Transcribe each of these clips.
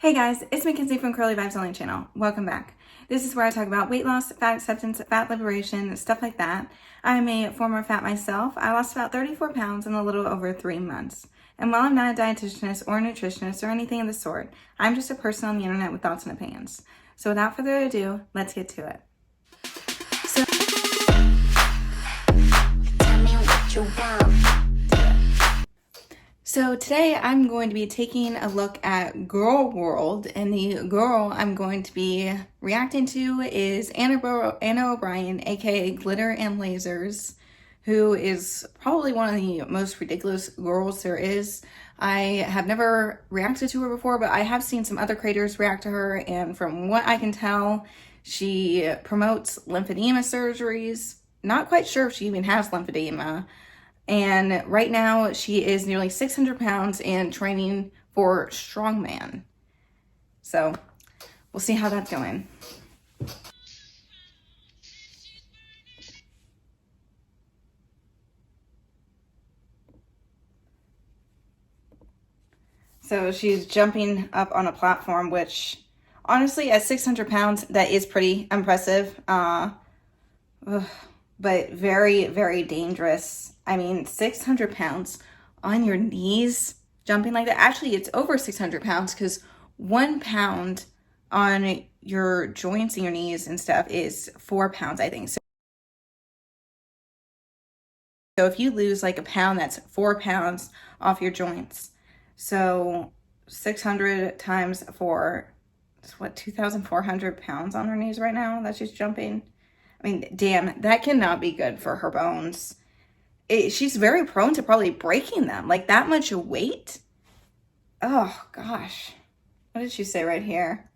Hey guys, it's Mackenzie from Curly Vibes Only channel. Welcome back. This is where I talk about weight loss, fat acceptance, fat liberation, stuff like that. I'm a former fat myself. I lost about 34 pounds in a little over 3 months. And while I'm not a dietitianist or a nutritionist or anything of the sort, I'm just a person on the internet with thoughts and opinions. So without further ado, let's get to it. Tell me what you want. So today I'm going to be taking a look at Girl World, and the girl I'm going to be reacting to is Anna O'Brien, aka Glitter and Lasers, who is probably one of the most ridiculous girls there is. I have never reacted to her before, but I have seen some other creators react to her, and from what I can tell, she promotes lymphedema surgeries. Not quite sure if she even has lymphedema. And right now she is nearly 600 pounds and training for strongman. So we'll see how that's going. So she's jumping up on a platform, which honestly at 600 pounds, that is pretty impressive. But very, very dangerous. I mean, 600 pounds on your knees jumping like that. Actually, it's over 600 pounds because 1 pound on your joints and your knees and stuff is 4 pounds, I think. So if you lose like a pound, that's 4 pounds off your joints. So 600 times 4 is what, 2,400 pounds on her knees right now that she's jumping. I mean, damn, that cannot be good for her bones. She's very prone to probably breaking them. Like that much weight. Oh, gosh. What did she say right here?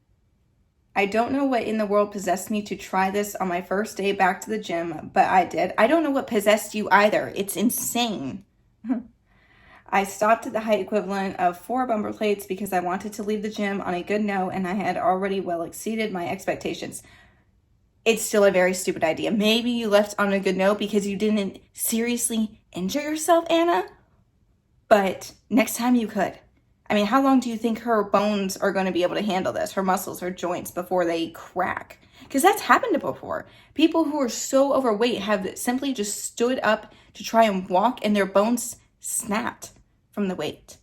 I don't know what in the world possessed me to try this on my first day back to the gym, but I did. I don't know what possessed you either. It's insane. I stopped at the height equivalent of 4 bumper plates because I wanted to leave the gym on a good note and I had already well exceeded my expectations. It's still a very stupid idea. Maybe you left on a good note because you didn't seriously injure yourself, Anna. But next time you could. I mean, how long do you think her bones are going to be able to handle this? Her muscles, her joints before they crack? Because that's happened before. People who are so overweight have simply just stood up to try and walk and their bones snapped from the weight.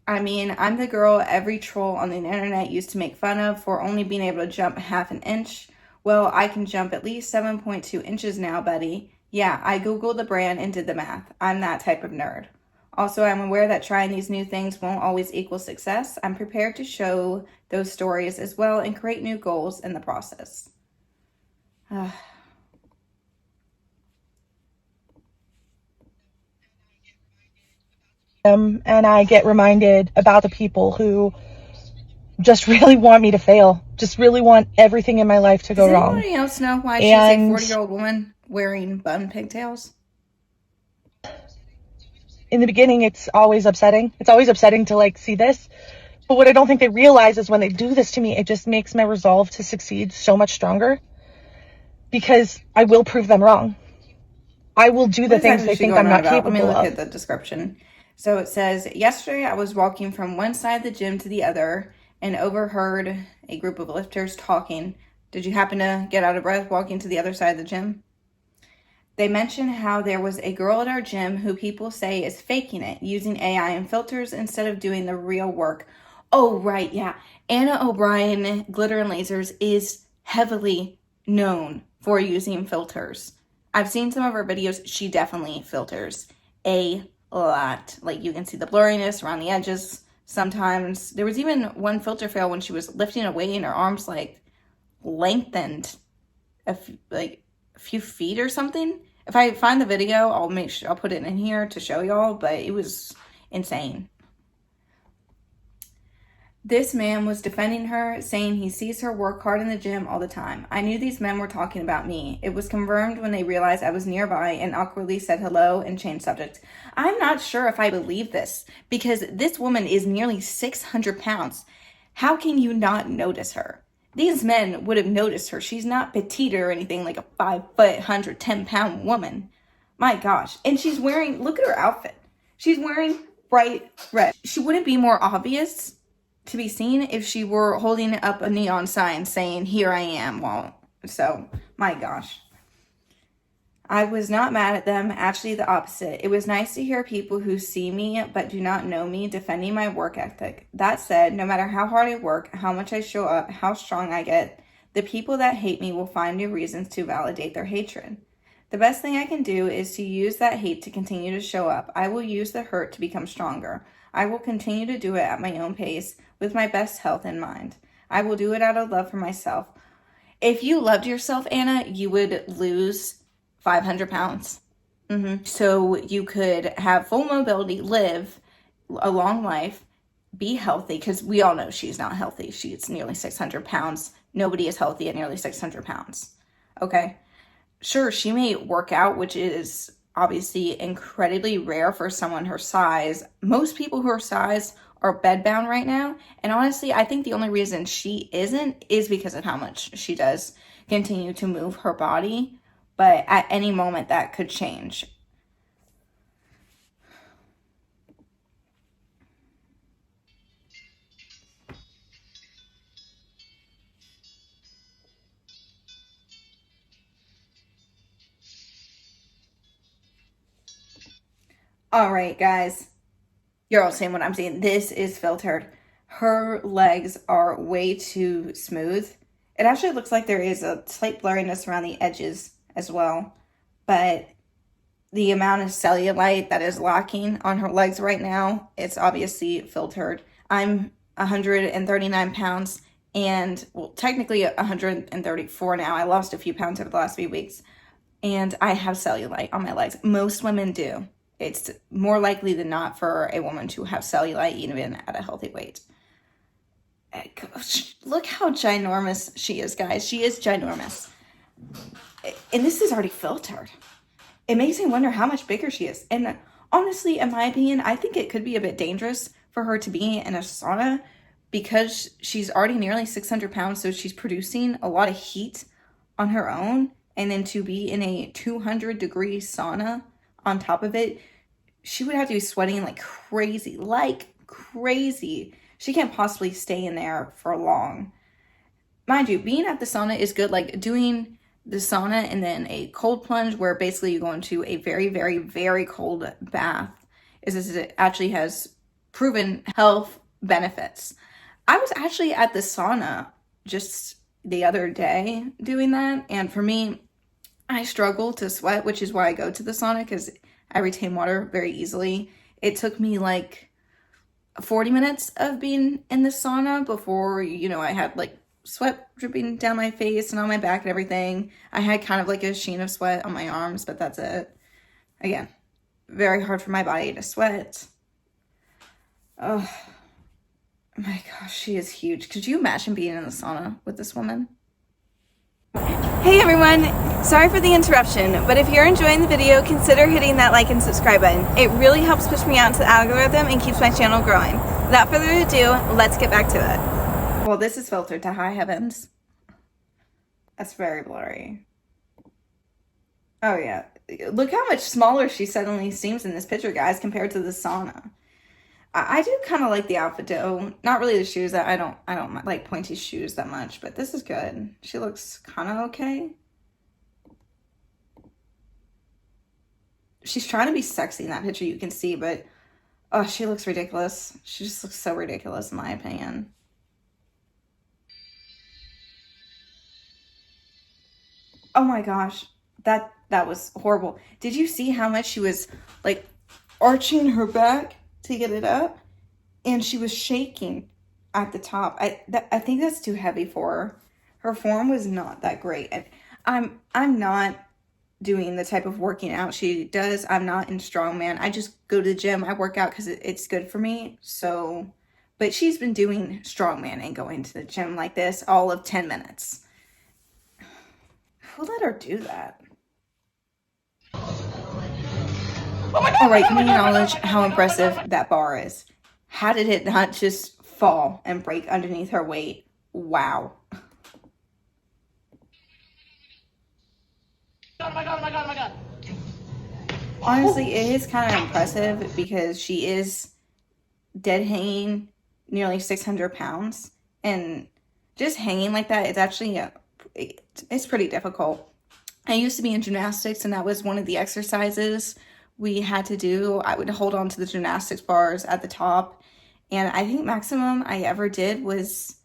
I mean, I'm the girl every troll on the internet used to make fun of for only being able to jump half an inch. Well, I can jump at least 7.2 inches now, buddy. Yeah, I Googled the brand and did the math. I'm that type of nerd. Also, I'm aware that trying these new things won't always equal success. I'm prepared to show those stories as well and create new goals in the process. And I get reminded about the people who just really want me to fail, just really want everything in my life to go wrong. Does anybody else know why she's a 40-year-old woman wearing bun pigtails? In the beginning, it's always upsetting. It's always upsetting to like see this. But what I don't think they realize is when they do this to me, it just makes my resolve to succeed so much stronger because I will prove them wrong. I will do the things they think I'm not capable of. Let me look at the description. So it says, yesterday I was walking from one side of the gym to the other and overheard a group of lifters talking. Did you happen to get out of breath walking to the other side of the gym? They mentioned how there was a girl at our gym who people say is faking it, using AI and filters instead of doing the real work. Oh, right, yeah. Anna O'Brien, Glitter and Lasers, is heavily known for using filters. I've seen some of her videos. She definitely filters a lot. Like you can see the blurriness around the edges sometimes. There was even one filter fail when she was lifting a weight and her arms like lengthened a few feet or something. If I find the video, I'll put it in here to show y'all, but it was insane. This man was defending her, saying he sees her work hard in the gym all the time. I knew these men were talking about me. It was confirmed when they realized I was nearby and awkwardly said hello and changed subjects. I'm not sure if I believe this because this woman is nearly 600 pounds. How can you not notice her? These men would have noticed her. She's not petite or anything like a 5 foot, 110-pound woman. My gosh. And she's wearing, look at her outfit. She's wearing bright red. She wouldn't be more obvious to be seen if she were holding up a neon sign saying, "Here I am." Well, so, my gosh. I was not mad at them, actually the opposite. It was nice to hear people who see me but do not know me defending my work ethic. That said, no matter how hard I work, how much I show up, how strong I get, the people that hate me will find new reasons to validate their hatred. The best thing I can do is to use that hate to continue to show up. I will use the hurt to become stronger. I will continue to do it at my own pace with my best health in mind. I will do it out of love for myself. If you loved yourself, Anna, you would lose 500 pounds. So you could have full mobility, live a long life, be healthy, because we all know she's not healthy. She's nearly 600 pounds. Nobody is healthy at nearly 600 pounds. Okay. Sure, she may work out, which is obviously incredibly rare for someone her size. Most people her size are bedbound right now. And honestly, I think the only reason she isn't is because of how much she does continue to move her body. But at any moment, that could change. All right, guys. You're all seeing what I'm seeing. This is filtered. Her legs are way too smooth. It actually looks like there is a slight blurriness around the edges as well. But the amount of cellulite that is locking on her legs right now, it's obviously filtered. I'm 139 pounds and, well, technically 134 now. I lost a few pounds over the last few weeks. And I have cellulite on my legs. Most women do. It's more likely than not for a woman to have cellulite even at a healthy weight. Gosh, look how ginormous she is, guys. She is ginormous. And this is already filtered. It makes me wonder how much bigger she is. And honestly, in my opinion, I think it could be a bit dangerous for her to be in a sauna because she's already nearly 600 pounds, so she's producing a lot of heat on her own. And then to be in a 200-degree sauna on top of it, she would have to be sweating like crazy. She can't possibly stay in there for long. Mind you, being at the sauna is good. Like doing the sauna and then a cold plunge where basically you go into a very, very, very cold bath it actually has proven health benefits. I was actually at the sauna just the other day doing that. And for me, I struggle to sweat, which is why I go to the sauna because I retain water very easily. It took me like 40 minutes of being in the sauna before, I had like sweat dripping down my face and on my back and everything. I had kind of like a sheen of sweat on my arms, but that's it. Again, very hard for my body to sweat. Oh my gosh, she is huge. Could you imagine being in the sauna with this woman? Hey everyone, sorry for the interruption, but if you're enjoying the video, consider hitting that like and subscribe button. It really helps push me out into the algorithm and keeps my channel growing. Without further ado, let's get back to it. Well, this is filtered to high heavens. That's very blurry. Oh yeah, look how much smaller she suddenly seems in this picture, guys, compared to the sauna. I do kind of like the outfit though. Not really the shoes. I don't like pointy shoes that much, but this is good. She looks kind of okay. She's trying to be sexy in that picture, you can see, but oh, she looks ridiculous. She just looks so ridiculous in my opinion. Oh my gosh, that was horrible. Did you see how much she was like arching her back to get it up, and she was shaking at the top? I think that's too heavy for her. Her form was not that great. I'm not doing the type of working out she does. I'm not in strongman. I just go to the gym. I work out because it's good for me. So, but she's been doing strongman and going to the gym like this all of 10 minutes. Who let her do that? All right, can we acknowledge how impressive that bar is? How did it not just fall and break underneath her weight? Wow. Oh my God. Honestly, it is kind of impressive because she is dead hanging nearly 600 pounds. And just hanging like that, it's actually, it's pretty difficult. I used to be in gymnastics, and that was one of the exercises we had to do. I would hold on to the gymnastics bars at the top, and I think maximum I ever did was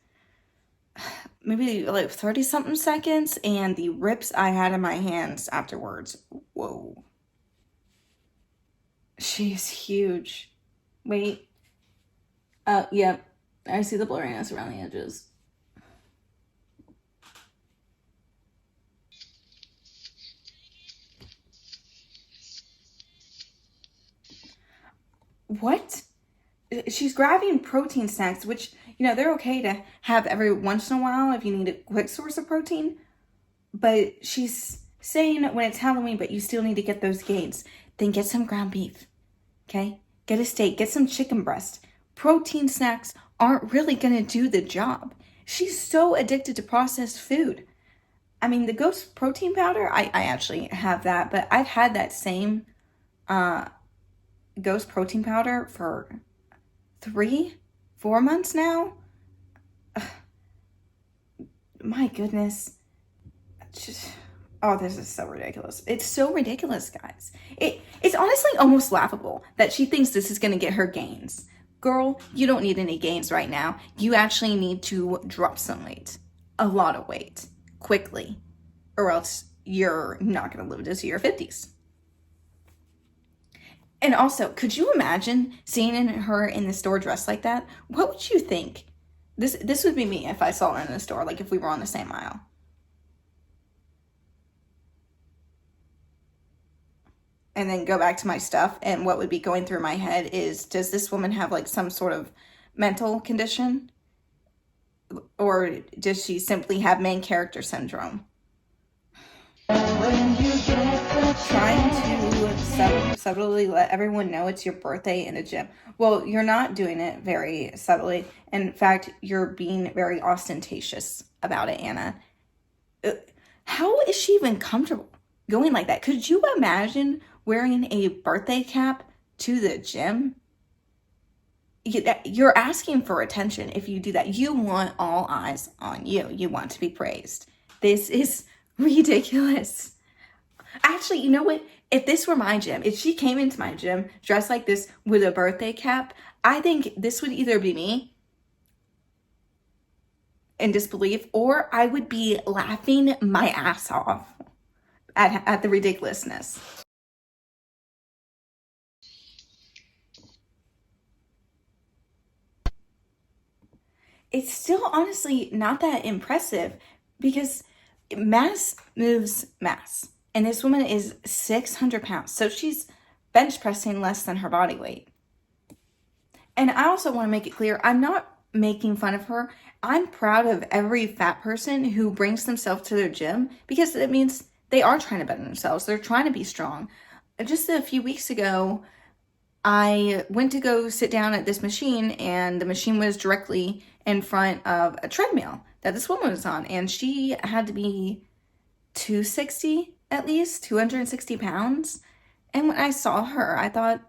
maybe like 30 something seconds, and the rips I had in my hands afterwards. Whoa. She's huge. Wait. Yeah. I see the blurriness around the edges. What? She's grabbing protein snacks, which, they're okay to have every once in a while if you need a quick source of protein. But she's saying when it's Halloween, but you still need to get those gains. Then get some ground beef, okay? Get a steak, get some chicken breast. Protein snacks aren't really gonna do the job. She's so addicted to processed food. I mean, the Ghost protein powder, I actually have that, but I've had that same Ghost protein powder for 3-4 months now. Ugh. My goodness. Oh, this is so ridiculous. It's so ridiculous, guys. It's honestly almost laughable that she thinks this is going to get her gains. Girl, you don't need any gains right now. You actually need to drop some weight. A lot of weight. Quickly. Or else you're not going to live to see your 50s. And also, could you imagine seeing her in the store dressed like that? What would you think? This would be me if I saw her in the store, like if we were on the same aisle. And then go back to my stuff, and what would be going through my head is, does this woman have like some sort of mental condition? Or does she simply have main character syndrome? Trying to subtly let everyone know it's your birthday in a gym. Well, you're not doing it very subtly. In fact, you're being very ostentatious about it, Anna. How is she even comfortable going like that? Could you imagine wearing a birthday cap to the gym? You're asking for attention if you do that. You want all eyes on you. You want to be praised. This is ridiculous. Actually, you know what? If this were my gym, if she came into my gym dressed like this with a birthday cap, I think this would either be me in disbelief, or I would be laughing my ass off at the ridiculousness. It's still honestly not that impressive because mass moves mass. And this woman is 600 pounds. So she's bench pressing less than her body weight. And I also want to make it clear, I'm not making fun of her. I'm proud of every fat person who brings themselves to their gym, because it means they are trying to better themselves. They're trying to be strong. Just a few weeks ago, I went to go sit down at this machine, and the machine was directly in front of a treadmill that this woman was on, and she had to be 260 at least, 260 pounds. And when I saw her, I thought,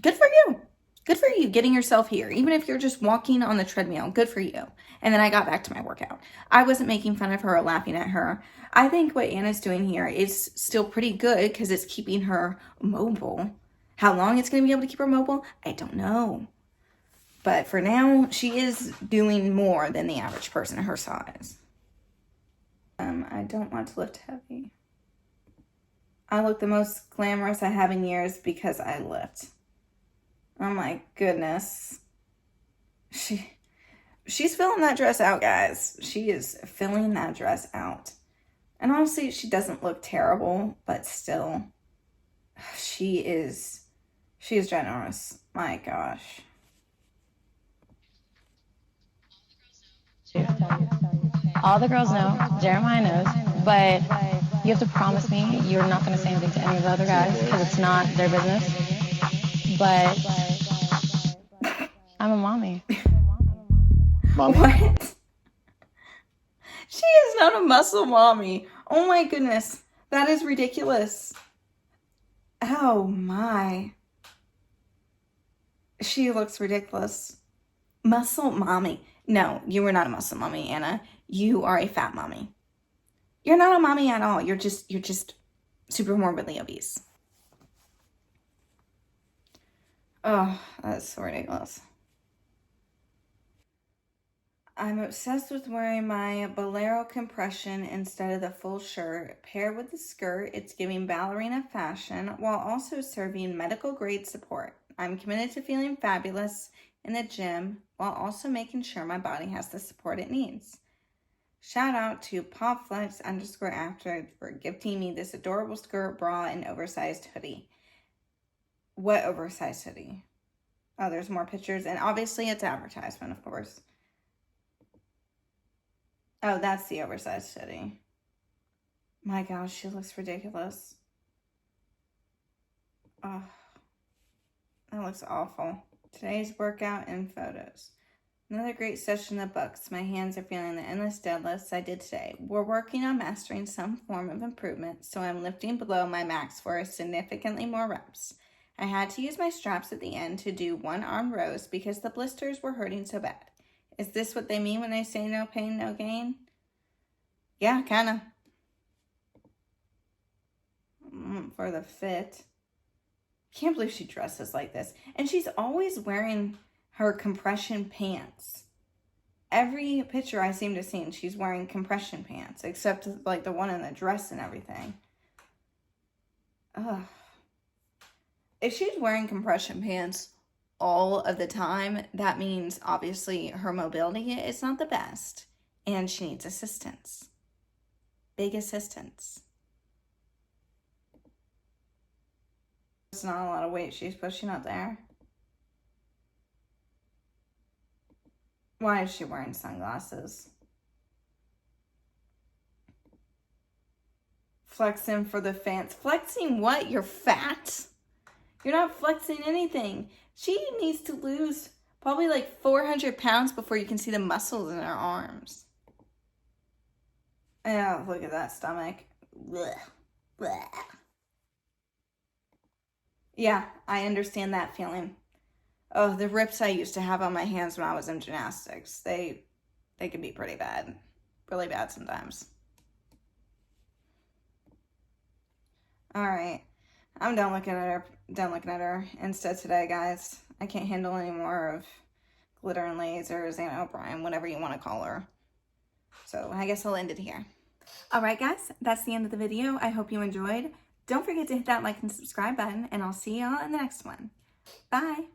good for you. Good for you getting yourself here. Even if you're just walking on the treadmill, good for you. And then I got back to my workout. I wasn't making fun of her or laughing at her. I think what Anna's doing here is still pretty good because it's keeping her mobile. How long it's going to be able to keep her mobile, I don't know. But for now, she is doing more than the average person her size. I don't want to lift heavy. I look the most glamorous I have in years because I lift. Oh my goodness. She's filling that dress out, guys. She is filling that dress out. And honestly, she doesn't look terrible, but still, she is generous. My gosh. All the girls know, Jeremiah knows, but you have to promise me you're not going to say anything to any of the other guys because it's not their business. But I'm a mommy. Mommy? What? She is not a muscle mommy. Oh my goodness. That is ridiculous. Oh my. She looks ridiculous. Muscle mommy. No, you are not a muscle mommy, Anna. You are a fat mommy. You're not a mommy at all. You're just super morbidly obese. Oh, that's so ridiculous. I'm obsessed with wearing my bolero compression instead of the full shirt. Paired with the skirt, it's giving ballerina fashion while also serving medical grade support. I'm committed to feeling fabulous in the gym while also making sure my body has the support it needs. Shout out to popflex_after for gifting me this adorable skirt, bra, and oversized hoodie. What oversized hoodie? Oh, there's more pictures, and obviously it's advertisement, of course. Oh, that's the oversized hoodie. My gosh, she looks ridiculous. Oh, that looks awful. Today's workout and photos. Another great session in the books. My hands are feeling the endless deadlifts I did today. We're working on mastering some form of improvement, so I'm lifting below my max for significantly more reps. I had to use my straps at the end to do one arm rows because the blisters were hurting so bad. Is this what they mean when they say no pain, no gain? Yeah, kinda. For the fit. Can't believe she dresses like this. And she's always wearing her compression pants. Every picture I seem to see, she's wearing compression pants, except like the one in the dress and everything. Ugh. If she's wearing compression pants all of the time, that means obviously her mobility is not the best and she needs assistance. Big assistance. It's not a lot of weight she's pushing up there. Why is she wearing sunglasses? Flexing for the fans. Flexing what? You're fat? You're not flexing anything. She needs to lose probably like 400 pounds before you can see the muscles in her arms. Oh, look at that stomach. Blech. Blech. Yeah, I understand that feeling. Oh, the rips I used to have on my hands when I was in gymnastics. They can be pretty bad. Really bad sometimes. All right. I'm done looking at her. Instead today, guys. I can't handle any more of glitter and lasers, Anna O'Brien, whatever you want to call her. So I guess I'll end it here. All right, guys. That's the end of the video. I hope you enjoyed. Don't forget to hit that like and subscribe button, and I'll see y'all in the next one. Bye.